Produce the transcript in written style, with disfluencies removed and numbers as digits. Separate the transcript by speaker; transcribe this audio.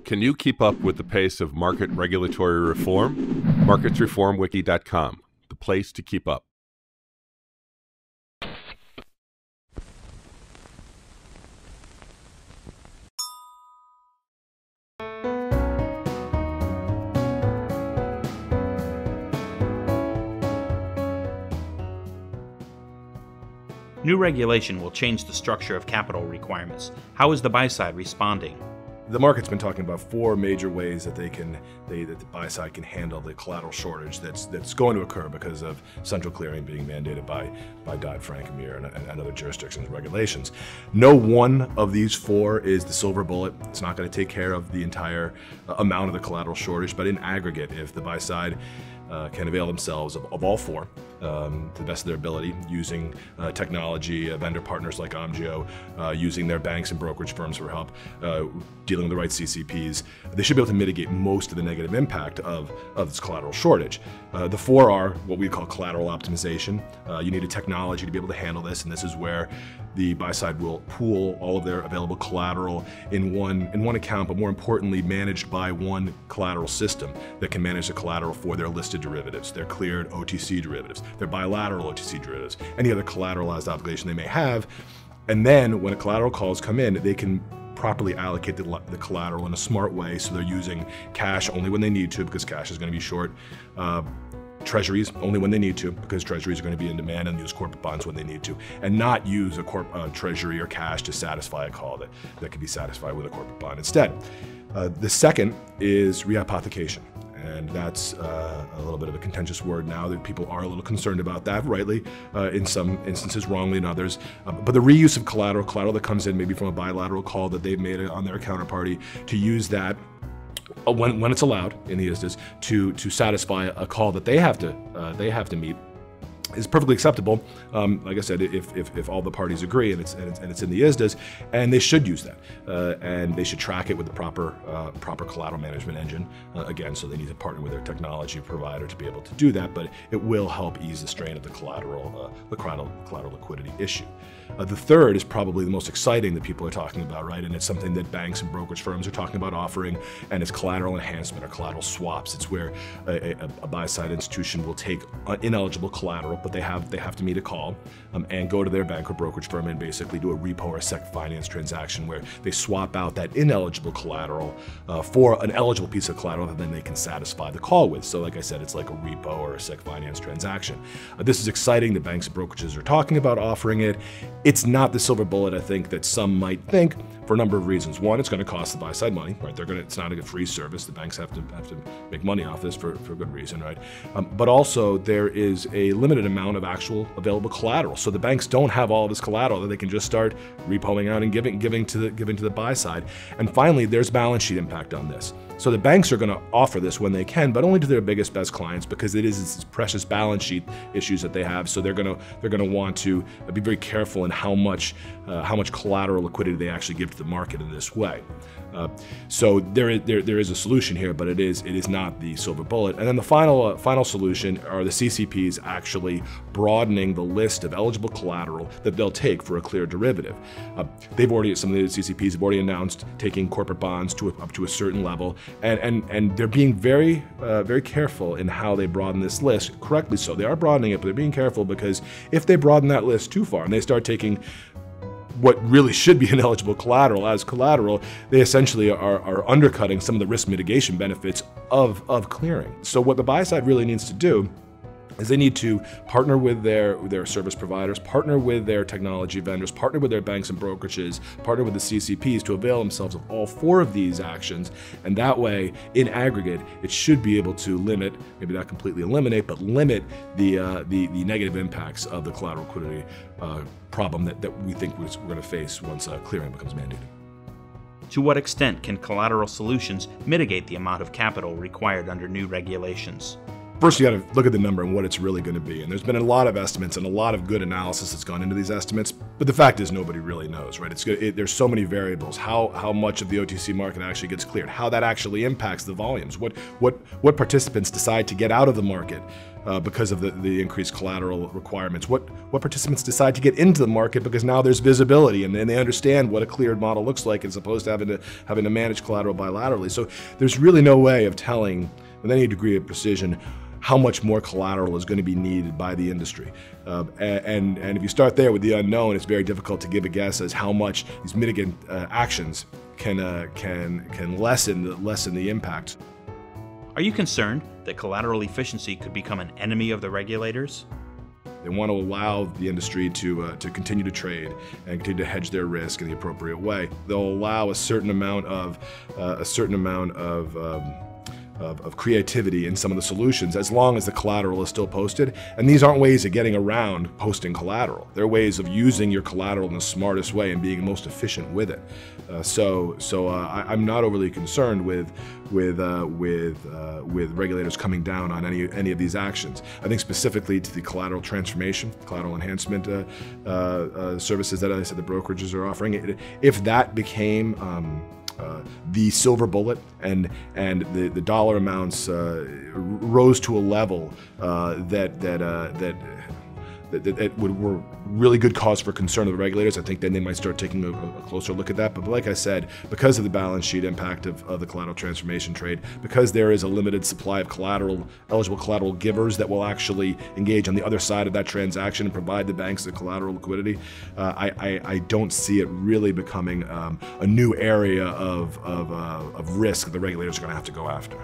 Speaker 1: Can you keep up with the pace of market regulatory reform? MarketsReformWiki.com, the place to keep up.
Speaker 2: New regulation will change the structure of capital requirements. How is the buy side responding?
Speaker 3: The market's been talking about four major ways that that the buy side can handle the collateral shortage that's going to occur because of central clearing being mandated by Dodd-Frank, and other jurisdictions and regulations. No one of these four is the silver bullet. It's not going to take care of the entire amount of the collateral shortage, but in aggregate, if the buy side can avail themselves of all four to the best of their ability, using technology, vendor partners like Omgeo, using their banks and brokerage firms for help, dealing with the right CCPs, they should be able to mitigate most of the negative impact of this collateral shortage. The four are what we call collateral optimization. You need a technology to be able to handle this, and this is where the buy side will pool all of their available collateral in one account, but more importantly, managed by one collateral system that can manage the collateral for their listed derivatives, their cleared OTC derivatives, their bilateral OTC derivatives, any other collateralized obligation they may have. And then when a collateral calls come in, they can properly allocate the collateral in a smart way, so they're using cash only when they need to, because cash is going to be short, treasuries only when they need to, because treasuries are going to be in demand, and use corporate bonds when they need to, and not use a treasury or cash to satisfy a call that can be satisfied with a corporate bond instead. The second is rehypothecation. And that's a little bit of a contentious word now, that people are a little concerned about that, rightly, in some instances, wrongly in others. But the reuse of collateral that comes in maybe from a bilateral call that they've made on their counterparty, to use that when it's allowed in the ISDAs to satisfy a call that they have to meet, is perfectly acceptable. Like I said, if all the parties agree and it's in the ISDAs, and they should use that, and they should track it with the proper collateral management engine. Again, so they need to partner with their technology provider to be able to do that, but it will help ease the strain of the collateral liquidity issue. The third is probably the most exciting that people are talking about, right? And it's something that banks and brokerage firms are talking about offering, and it's collateral enhancement or collateral swaps. It's where a buy-side institution will take ineligible collateral, but they have to meet a call, and go to their bank or brokerage firm and basically do a repo or a sec finance transaction where they swap out that ineligible collateral for an eligible piece of collateral that then they can satisfy the call with. So like I said, it's like a repo or a sec finance transaction. This is exciting. The banks and brokerages are talking about offering it. It's not the silver bullet, I think, that some might think, for a number of reasons. One, it's going to cost the buy side money, right? It's not a free service. The banks have to make money off this for good reason, right? But also there is a limited amount of actual available collateral. So the banks don't have all this collateral that they can just start repoing out and giving to the buy side. And finally, there's balance sheet impact on this. So the banks are going to offer this when they can, but only to their best clients, because it is this precious balance sheet issues that they have. So they're going to want to be very careful in how much collateral liquidity they actually give to the market in this way. So there is a solution here, but it is not the silver bullet. And then the final solution are the CCPs actually broadening the list of eligible collateral that they'll take for a clear derivative. Some of the CCPs have already announced taking corporate bonds up to a certain level, and they're being very careful in how they broaden this list. Correctly so. They are broadening it, but they're being careful, because if they broaden that list too far and they start taking what really should be ineligible collateral as collateral, they essentially are undercutting some of the risk mitigation benefits of clearing. So what the buy side really needs to do is they need to partner with their service providers, partner with their technology vendors, partner with their banks and brokerages, partner with the CCPs to avail themselves of all four of these actions. And that way, in aggregate, it should be able to limit, maybe not completely eliminate, but limit the negative impacts of the collateral liquidity problem that we think we're going to face once clearing becomes mandated.
Speaker 2: To what extent can collateral solutions mitigate the amount of capital required under new regulations?
Speaker 3: First, you got to look at the number and what it's really going to be. And there's been a lot of estimates and a lot of good analysis that's gone into these estimates. But the fact is, nobody really knows, right? There's so many variables. How much of the OTC market actually gets cleared? How that actually impacts the volumes? What participants decide to get out of the market because of the increased collateral requirements? What participants decide to get into the market because now there's visibility and they understand what a cleared model looks like as opposed to having to manage collateral bilaterally. So there's really no way of telling with any degree of precision how much more collateral is going to be needed by the industry. And if you start there with the unknown, it's very difficult to give a guess as how much these mitigant actions can lessen the impact.
Speaker 2: Are you concerned that collateral efficiency could become an enemy of the regulators?
Speaker 3: They want to allow the industry to continue to trade and continue to hedge their risk in the appropriate way. They'll allow a certain amount of creativity in some of the solutions as long as the collateral is still posted. And these aren't ways of getting around posting collateral. They're ways of using your collateral in the smartest way and being most efficient with it. So I'm not overly concerned with regulators coming down on any of these actions. I think specifically to the collateral transformation, collateral enhancement services that I said the brokerages are offering. If that became the silver bullet and the dollar amounts rose to a level that were really good cause for concern of the regulators, I think then they might start taking a closer look at that. But like I said, because of the balance sheet impact of the collateral transformation trade, because there is a limited supply of eligible collateral givers that will actually engage on the other side of that transaction and provide the banks the collateral liquidity, I don't see it really becoming a new area of risk that the regulators are going to have to go after.